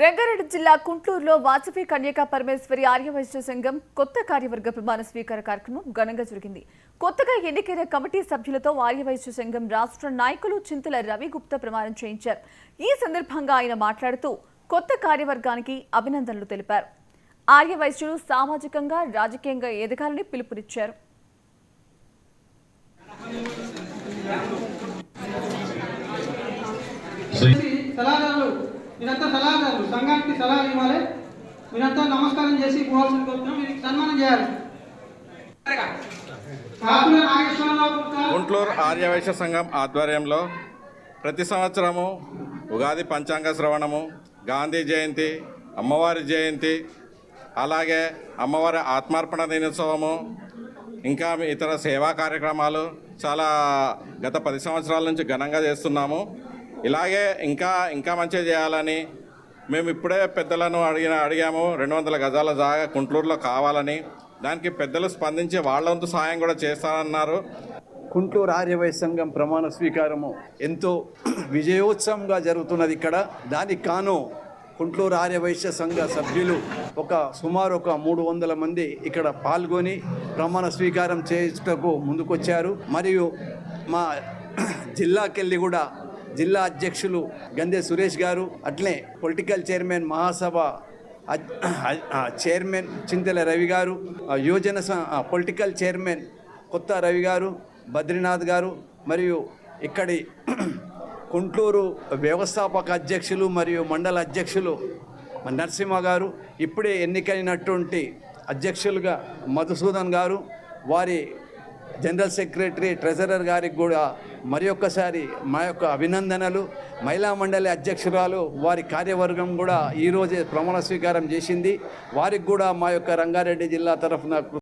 రంగారెడ్డి జిల్లా కుంట్లూరులో వాసవి కన్యకా పరమేశ్వరి ఆర్యవైశ్య సంఘం కొత్త కార్యవర్గ ప్రమాణ స్వీకార కార్యక్రమం ఘనంగా జరిగింది. కొత్తగా ఎన్నికైన కమిటీ సభ్యులతో ఆర్యవైశ్య సంఘం రాష్ట్ర నాయకులు చింతల రవి గుప్తా ప్రమాణం చేయించారు. ఈ సందర్భంగా ఆయన మాట్లాడుతూ కొత్త కార్యవర్గానికి అభినందనలు తెలిపారు. ఆర్యవైశ్యులు సామాజికంగా రాజకీయంగా ఎదగాలని పిలుపునిచ్చారు. మీరంతా సలహాదారులు సంఘానికి సలహాలు ఇవ్వాలి. మీరంతా నమస్కారం చేసి పోవాల్సిన కోరుతున్నాం. మీరు సన్మానం చేయాలి. గుంట్లూరు ఆర్యవైశ్య సంఘం ఆధ్వర్యంలో ప్రతి సంవత్సరము ఉగాది పంచాంగ శ్రవణము, గాంధీ జయంతి, అమ్మవారి జయంతి, అలాగే అమ్మవారి ఆత్మార్పణ దినోత్సవము, ఇంకా ఇతర సేవా కార్యక్రమాలు చాలా గత 10 సంవత్సరాల నుంచి ఘనంగా చేస్తున్నాము. ఇలాగే ఇంకా మంచిగా చేయాలని మేము ఇప్పుడే పెద్దలను అడిగాము. 200 గజాల జాగా కుంట్లూరులో కావాలని. దానికి పెద్దలు స్పందించి వాళ్ళ వంతు సాయం కూడా చేస్తారన్నారు. కుంట్లూరు ఆర్యవైశ్య సంఘం ప్రమాణ స్వీకారము ఎంతో విజయోత్సవంగా జరుగుతున్నది. ఇక్కడ దానికి కాను కుంట్లూరు ఆర్యవైశ్య సంఘ సభ్యులు సుమారు 300 మంది ఇక్కడ పాల్గొని ప్రమాణ స్వీకారం చేయుటకు ముందుకొచ్చారు. మరియు మా జిల్లాకెళ్ళి కూడా జిల్లా అధ్యక్షులు గందే సురేష్ గారు, అట్లే పొలిటికల్ చైర్మన్ మహాసభ చైర్మన్ చింతల రవి గారు, యువజన పొలిటికల్ చైర్మన్ కొత్త రవి గారు, బద్రీనాథ్ గారు, మరియు ఇక్కడి కుంట్లూరు వ్యవస్థాపక అధ్యక్షులు మరియు మండల అధ్యక్షులు నరసింహ గారు, ఇప్పుడే ఎన్నికైనటువంటి అధ్యక్షులుగా మధుసూదన్ గారు, వారి జనరల్ సెక్రటరీ ట్రెజరర్ గారికి కూడా మరి ఒక్కసారి మా యొక్క అభినందనలు. మహిళా మండలి అధ్యక్షురాలు వారి కార్యవర్గం కూడా ఈరోజే ప్రమాణ స్వీకారం చేసింది. వారికి కూడా మా యొక్క రంగారెడ్డి జిల్లా తరఫున